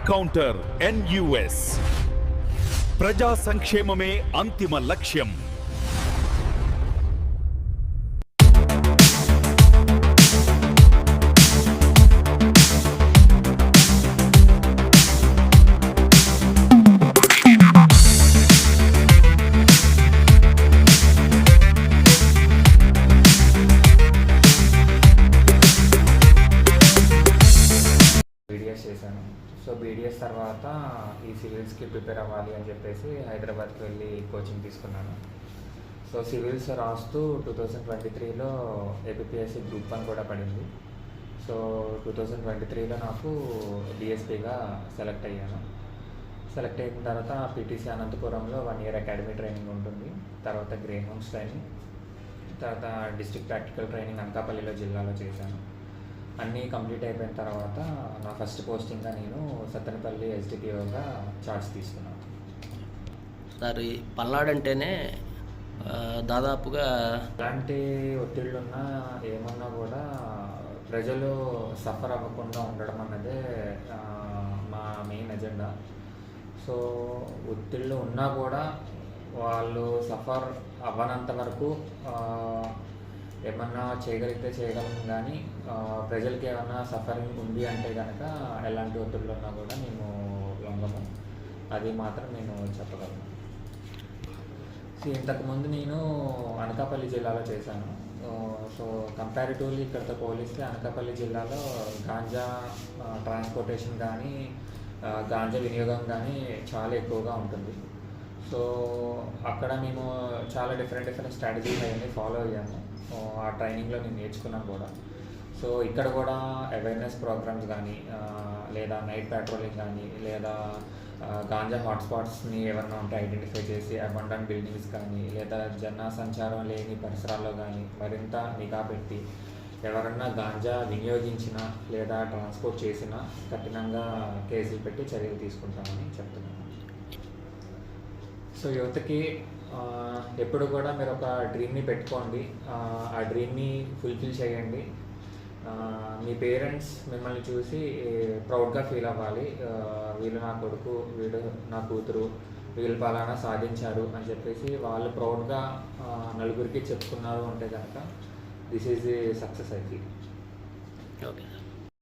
Encounter NUS ప్రజా సంక్షేమమే అంతిమ లక్ష్యం. చేశాను. సో BDS తర్వాత ఈ సివిల్స్కి ప్రిపేర్ అవ్వాలి అని చెప్పేసి హైదరాబాద్కి వెళ్ళి కోచింగ్ తీసుకున్నాను. సో సివిల్స్ రాస్తూ 2023లో APPSC Group 1 కూడా పడింది. సో 2023లో నాకు DSPగా సెలెక్ట్ అయ్యాను. సెలెక్ట్ అయిన తర్వాత PTC అనంతపురంలో 1 year అకాడమీ ట్రైనింగ్ ఉంటుంది. తర్వాత గ్రే హౌన్స్ ట్రైనింగ్, తర్వాత డిస్ట్రిక్ట్ ప్రాక్టికల్ ట్రైనింగ్ అనకాపల్లిలో జిల్లాలో చేశాను. అన్నీ కంప్లీట్ అయిపోయిన తర్వాత నా ఫస్ట్ పోస్టింగ్గా నేను సత్తెనపల్లి SDPOగా చార్జ్ తీసుకున్నాను. సార్ ఈ పల్నాడు అంటేనే దాదాపుగా ఎలాంటి ఒత్తిళ్ళున్నా ఏమన్నా కూడా ప్రజలు సఫర్ అవ్వకుండా ఉండడం అన్నదే మా మెయిన్ ఎజెండా. సో ఒత్తిళ్ళు ఉన్నా కూడా వాళ్ళు సఫర్ అవ్వనంత వరకు ఏమన్నా చేయగలిగితే చేయగలను, కానీ ప్రజలకి ఏమన్నా సఫరింగ్ ఉంది అంటే కనుక ఎలాంటి ఒత్తిళ్ళు ఉన్నా కూడా మేము లొంగము, అది మాత్రం నేను చెప్పగలను. ఇంతకుముందు నేను అనకాపల్లి జిల్లాలో చేశాను. సో కంపారిటివ్లీ ఇక్కడతో పోలిస్తే అనకాపల్లి జిల్లాలో గాంజా ట్రాన్స్పోర్టేషన్ కానీ గాంజా వినియోగం కానీ చాలా ఎక్కువగా ఉంటుంది. సో అక్కడ మేము చాలా డిఫరెంట్ స్ట్రాటజీస్ అవన్నీ ఫాలో అయ్యాము. ఆ ట్రైనింగ్లో నేను నేర్చుకున్నాను కూడా. సో ఇక్కడ కూడా అవేర్నెస్ ప్రోగ్రామ్స్ కానీ లేదా నైట్ పెట్రోలింగ్ కానీ లేదా గాంజా హాట్స్పాట్స్ని ఎవరైనా ఉంటే ఐడెంటిఫై చేసి అబండన్ బిల్డింగ్స్ కానీ లేదా జన సంచారం లేని పరిసరాల్లో కానీ మరింత నిఘా పెట్టి ఎవరన్నా గాంజా వినియోగించినా లేదా ట్రాన్స్పోర్ట్ చేసినా కఠినంగా కేసులు పెట్టి చర్యలు తీసుకుంటామని చెప్తున్నాను. సో యువతకి ఎప్పుడు కూడా మీరు ఒక డ్రీమ్ని పెట్టుకోండి, ఆ డ్రీమ్ని ఫుల్ఫిల్ చేయండి. మీ పేరెంట్స్ మిమ్మల్ని చూసి ప్రౌడ్గా ఫీల్ అవ్వాలి. వీళ్ళు నా కొడుకు, వీడు నా కూతురు, వీళ్ళు పలానా సాధించారు అని చెప్పేసి వాళ్ళు ప్రౌడ్గా నలుగురికి చెప్పుకున్నారు అంటే కనుక this is the success I feel. Okay.